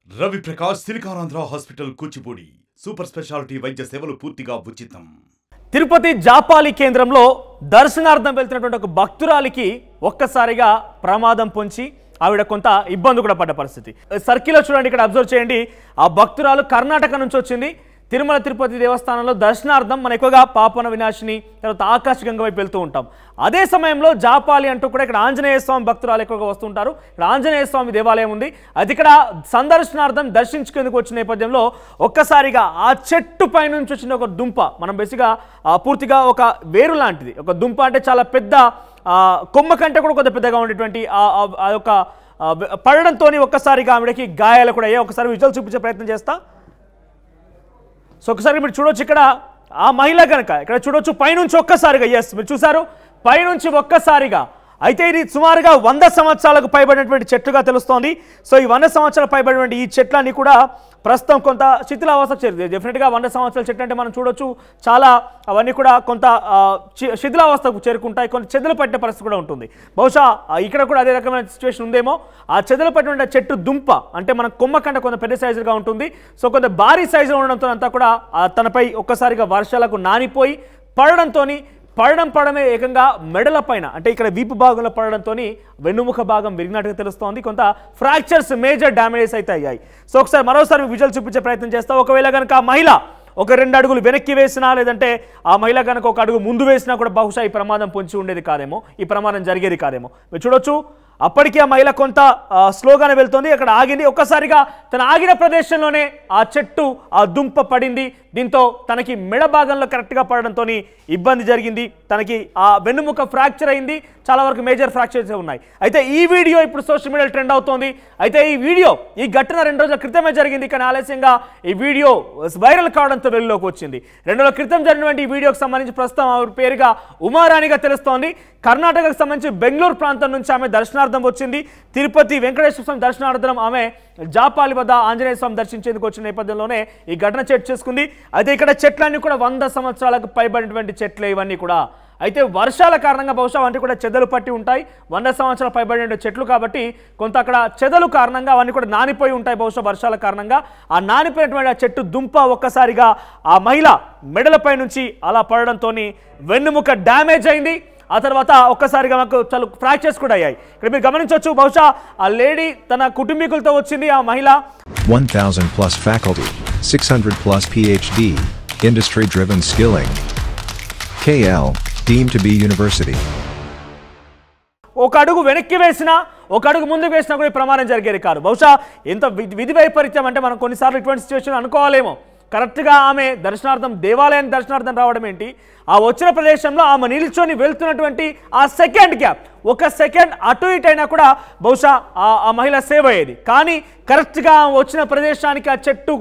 Ravi Prakash Siliconandhra hospital Kuchipudi super speciality వైద్య సేవలు పూర్తిగా ఉచితం. తిరుపతి జాపాలి కేంద్రంలో దర్శనార్థం వెళ్తున్నటువంటి ఒక భక్తురాలికి ఒక్కసారిగా ప్రమాదం పొంచి ఆవిడ కొంత ఇబ్బంది కూడా పడ్డ పరిస్థితి. సర్కిల్లో చూడండి, ఇక్కడ అబ్జర్వ్ చేయండి. ఆ భక్తురాలు కర్ణాటక నుంచి వచ్చింది. తిరుమల తిరుపతి దేవస్థానంలో దర్శనార్థం మనం ఎక్కువగా పాపన వినాశిని తర్వాత ఆకాశగంగ వైపు వెళ్తూ ఉంటాం. అదే సమయంలో జాపాలి అంటూ కూడా ఇక్కడ ఆంజనేయ స్వామి భక్తురాలు ఎక్కువగా వస్తుంటారు. ఇక్కడ ఆంజనేయ స్వామి దేవాలయం ఉంది. అది ఇక్కడ సందర్శనార్థం దర్శించుకునేందుకు వచ్చిన నేపథ్యంలో ఒక్కసారిగా ఆ చెట్టు పై నుంచి వచ్చిన ఒక దుంప, మనం బేసిక్గా పూర్తిగా ఒక వేరు లాంటిది, ఒక దుంప అంటే చాలా పెద్ద కొమ్మ కంటే కూడా కొంత పెద్దగా ఉండేటువంటి ఆ యొక్క పడడంతో ఒక్కసారిగా ఆవిడకి గాయాలు కూడా అయ్యాయి. ఒకసారి విజువల్ చూపించే ప్రయత్నం చేస్తా. సో ఒకసారి మీరు చూడొచ్చు, ఇక్కడ ఆ మహిళ కనుక ఇక్కడ చూడొచ్చు పైనుంచి ఒక్కసారిగా, ఎస్ మీరు చూసారు పైనుంచి ఒక్కసారిగా. అయితే ఇది సుమారుగా 100 సంవత్సరాలకు పైబడినటువంటి చెట్లుగా తెలుస్తోంది. సో ఈ 100 సంవత్సరాలు పైబడినటువంటి ఈ చెట్లన్నీ కూడా ప్రస్తుతం కొంత శిథిలావస్థకు చేరుతుంది. డెఫినెట్గా 100 సంవత్సరాల చెట్లు అంటే మనం చూడొచ్చు చాలా అవన్నీ కూడా కొంత శిథిలావస్థకు చేరుకుంటాయి, కొంత చెదలు పట్టిన పరిస్థితి కూడా ఉంటుంది. బహుశా ఇక్కడ కూడా అదే రకమైన సిచ్యువేషన్ ఉందేమో. ఆ చెదలు పట్టిన చెట్టు దుంప అంటే మన కొమ్మ కంటే కొంత పెద్ద సైజుగా ఉంటుంది. సో కొంత భారీ సైజులో ఉండడంతో అంతా కూడా తనపై ఒక్కసారిగా వర్షాలకు నానిపోయి పడడమే ఏకంగా మెడల పైన అంటే ఇక్కడ వీపు భాగంలో పడడంతో వెన్నుముఖ భాగం విరిగినట్టుగా తెలుస్తోంది. కొంత ఫ్రాక్చర్స్, మేజర్ డ్యామేజెస్ అయితే అయ్యాయి. సో ఒకసారి మరోసారి విజువల్ చూపించే ప్రయత్నం చేస్తాం. ఒకవేళ కనుక ఆ మహిళ ఒక 2 అడుగులు వెనక్కి వేసినా లేదంటే ఆ మహిళ కనుక ఒక అడుగు ముందు వేసినా కూడా బహుశా ఈ ప్రమాదం పొంచి ఉండేది కాదేమో, ఈ ప్రమాదం జరిగేది కాదేమో. మీరు చూడొచ్చు అప్పటికీ ఆ మహిళ కొంత స్లోగానే వెళ్తుంది. అక్కడ ఆగింది. ఒక్కసారిగా తన ఆగిన ప్రదేశంలోనే ఆ చెట్టు ఆ దుంప పడింది. దీంతో తనకి మెడ భాగంలో కరెక్ట్గా పడడంతో ఇబ్బంది జరిగింది. తనకి ఆ వెన్నుముక ఫ్రాక్చర్ అయింది. చాలా వరకు మేజర్ ఫ్రాక్చర్స్ ఉన్నాయి. అయితే ఈ వీడియో ఇప్పుడు సోషల్ మీడియాలో ట్రెండ్ అవుతోంది. అయితే ఈ ఘటన 2 రోజుల క్రితమే జరిగింది. కానీ ఆలస్యంగా ఈ వీడియో వైరల్ కావడంతో వెలుగులోకి వచ్చింది. 2 రోజుల క్రితం జరిగినటువంటి ఈ వీడియోకి సంబంధించి ప్రస్తుతం ఆవిడ పేరుగా ఉమారాణిగా తెలుస్తోంది. కర్ణాటకకు సంబంధించి బెంగళూరు ప్రాంతం నుంచి ఆమె దర్శనార్థం వచ్చింది. తిరుపతి వెంకటేశ్వర స్వామి దర్శనార్థం ఆమె జాపాలి వద్ద ఆంజనేయ స్వామి దర్శించేందుకు వచ్చిన నేపథ్యంలోనే ఈ ఘటన చోటు చేసుకుంది. అయితే ఇక్కడ చెట్లన్నీ కూడా 100 సంవత్సరాలకు పైబడినటువంటి చెట్లే ఇవన్నీ కూడా. అయితే వర్షాల కారణంగా బహుశా అవన్నీ కూడా చెదలు పట్టి ఉంటాయి. 100 సంవత్సరాలు పైబడిన చెట్లు కాబట్టి కొంత అక్కడ చెదలు కారణంగా అవన్నీ కూడా నానిపోయి ఉంటాయి బహుశా వర్షాల కారణంగా. ఆ నానిపోయినటువంటి ఆ చెట్టు దుంప ఒక్కసారిగా ఆ మహిళ మెడలపై నుంచి అలా పడడంతో వెన్నుముక డ్యామేజ్ అయింది. ఆ తర్వాత ఒక్కసారిగా మాకు చాలా ఫ్రాక్చర్స్ కూడా అయ్యాయి. ఇక్కడ మీరు గమనించవచ్చు, బహుశా ఆ లేడీ తన కుటుంబీకులతో వచ్చింది. ఆ మహిళ 1000+ faculty, 600+ PhD, industry-driven skilling. KL, deemed to be university. ఒక అడుగు వెనక్కి వేసినా ఒక అడుగు ముందుకు వేసినా కూడా ఈ ప్రమాదం జరిగేది కాదు. బహుశా ఎంత విధి వైపరీత్యం అంటే మనం కొన్నిసార్లు ఇటువంటి సిచ్యువేషన్ అనుకోవాలేమో. కరెక్ట్గా ఆమె దేవాలయాన్ని దర్శనార్థం రావడం ఏంటి, ఆ వచ్చిన ప్రదేశంలో ఆమె నిల్చొని వెళ్తున్నటువంటి ఆ సెకండ్ గ్యాప్, ఒక సెకండ్ అటు ఇటు అయినా కూడా బహుశా ఆ మహిళ సేవ్ అయ్యేది. కానీ కరెక్ట్గా వచ్చిన ప్రదేశానికి ఆ చెట్టు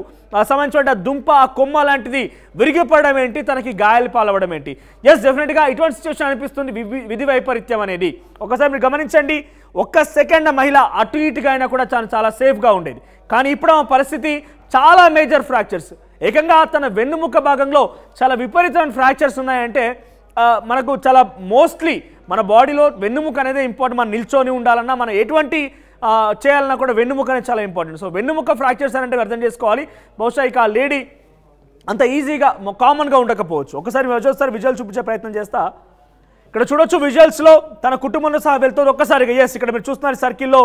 సంబంధించిన దుంప ఆ కొమ్మ లాంటిది విరిగిపడడం ఏంటి, తనకి గాయాలు పాలవడం ఏంటి. ఎస్, డెఫినెట్గా ఇటువంటి సిచ్యువేషన్ అనిపిస్తుంది విధి వైపరీత్యం అనేది. ఒకసారి మీరు గమనించండి, ఒక్క సెకండ్ మహిళ అటు ఇటుగా అయినా కూడా చాలా సేఫ్గా ఉండేది. కానీ ఇప్పుడు ఆ పరిస్థితి చాలా మేజర్ ఫ్రాక్చర్స్, ఏకంగా తన వెన్నుముక భాగంలో చాలా విపరీతమైన ఫ్రాక్చర్స్ ఉన్నాయంటే మనకు చాలా మోస్ట్లీ మన బాడీలో వెన్నుముక అనేది ఇంపార్టెంట్. మనం నిల్చొని ఉండాలన్నా మనం ఎటువంటి చేయాలన్నా కూడా వెన్నుముక అనేది చాలా ఇంపార్టెంట్. సో వెన్నుముక ఫ్రాక్చర్స్ అంటే అర్థం చేసుకోవాలి. బహుశా ఇక ఆ లేడీ అంత ఈజీగా కామన్గా ఉండకపోవచ్చు. ఒకసారి విజువల్ చూపించే ప్రయత్నం చేస్తా. ఇక్కడ చూడొచ్చు విజువల్స్లో తన కుటుంబంలో సహా వెళ్తుంది. ఒక్కసారిగా ఎస్, ఇక్కడ మీరు చూస్తున్నారు సర్కిల్లో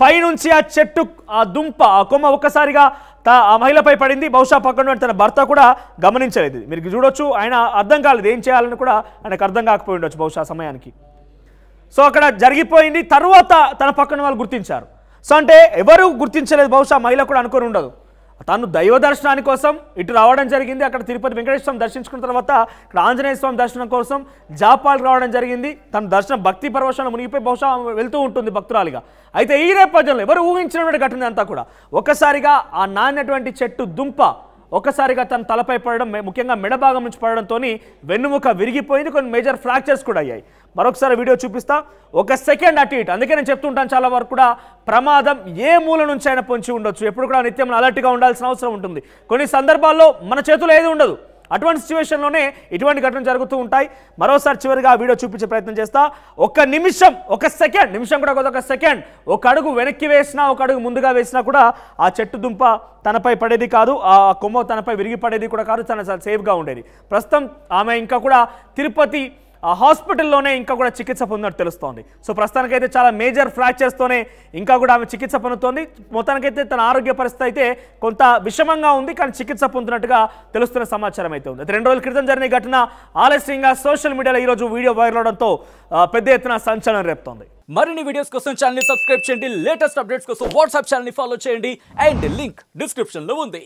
పైనుంచి ఆ చెట్టు ఆ దుంప ఆ కొమ్మ ఒక్కసారిగా ఆ మహిళపై పడింది. బహుశా పక్కన తన భర్త కూడా గమనించలేదు. మీరు చూడొచ్చు, ఆయన అర్థం కాలేదు ఏం చేయాలని కూడా ఆయనకు అర్థం కాకపోయి ఉండొచ్చు బహుశా సమయానికి. సో అక్కడ జరిగిపోయింది. తర్వాత తన పక్కన వాళ్ళు గుర్తించారు. సో అంటే ఎవరు గుర్తించలేదు, బహుశా మహిళ కూడా అనుకొని ఉండదు. తను దైవ దర్శనాని కోసం ఇటు రావడం జరిగింది. అక్కడ తిరుపతి వెంకటేశ్వర స్వామి దర్శించుకున్న తర్వాత ఇక్కడ ఆంజనేయ స్వామి దర్శనం కోసం జాపాలి రావడం జరిగింది. తన దర్శనం భక్తి పరవశాన్ని మునిగిపోయి బహుశా వెళ్తూ ఉంటుంది భక్తురాలిగా. అయితే ఈ నేపథ్యంలో ఎవరు ఊహించినటువంటి ఘటన అంతా కూడా ఒక్కసారిగా ఆ నాన్నటువంటి చెట్టు దుంప ఒక్కసారిగా తన తలపై పడడం, ముఖ్యంగా మెడ భాగం నుంచి పడడంతో వెన్నుముక విరిగిపోయింది. కొన్ని మేజర్ ఫ్రాక్చర్స్ కూడా అయ్యాయి. మరొకసారి వీడియో చూపిస్తా. ఒక సెకండ్ అటు ఇటు, అందుకే నేను చెప్తుంటాను చాలా వరకు కూడా ప్రమాదం ఏ మూల నుంచి అయినా పొంచి ఉండొచ్చు. ఎప్పుడు కూడా నిత్యం అలర్ట్గా ఉండాల్సిన అవసరం ఉంటుంది. కొన్ని సందర్భాల్లో మన చేతులు ఏది ఉండదు, అటువంటి సిచ్యువేషన్లోనే ఇటువంటి ఘటనలు జరుగుతూ ఉంటాయి. మరోసారి చివరిగా ఆ వీడియో చూపించే ప్రయత్నం చేస్తా. ఒక నిమిషం, ఒక సెకండ్, నిమిషం కూడా ఒక సెకండ్, ఒక అడుగు వెనక్కి వేసినా, ఒక అడుగు ముందుగా వేసినా కూడా ఆ చెట్టు దుంప తనపై పడేది కాదు, ఆ కొమ్మ తనపై విరిగి పడేది కూడా కాదు, తన సేఫ్గా ఉండేది. ప్రస్తుతం ఆమె ఇంకా కూడా తిరుపతి హాస్పిటల్లోనే ఇంకా కూడా చికిత్స పొందినట్టు తెలుస్తోంది. సో ప్రస్తుతానికైతే చాలా మేజర్ ఫ్రాక్చర్స్తోనే ఇంకా కూడా ఆమె చికిత్స పొందుతోంది. మొత్తానికైతే తన ఆరోగ్య పరిస్థితి అయితే కొంత విషమంగా ఉంది, కానీ చికిత్స పొందుతున్నట్టుగా తెలుస్తున్న సమాచారం అయితే ఉంది. 2 రోజుల క్రితం జరిగిన ఘటన ఆలస్యంగా సోషల్ మీడియాలో ఈరోజు వీడియో వైరల్ అవడంతో పెద్ద ఎత్తున సంచలనం రేపుతోంది. మరిన్ని వీడియోస్ కోసం ఛానల్ ని సబ్స్క్రైబ్ చేయండి, లేటెస్ట్ అప్డేట్స్ కోసం వాట్సాప్ ఛానల్ ని ఫాలో చేయండి, అండ్ లింక్ డిస్క్రిప్షన్ లో ఉంది.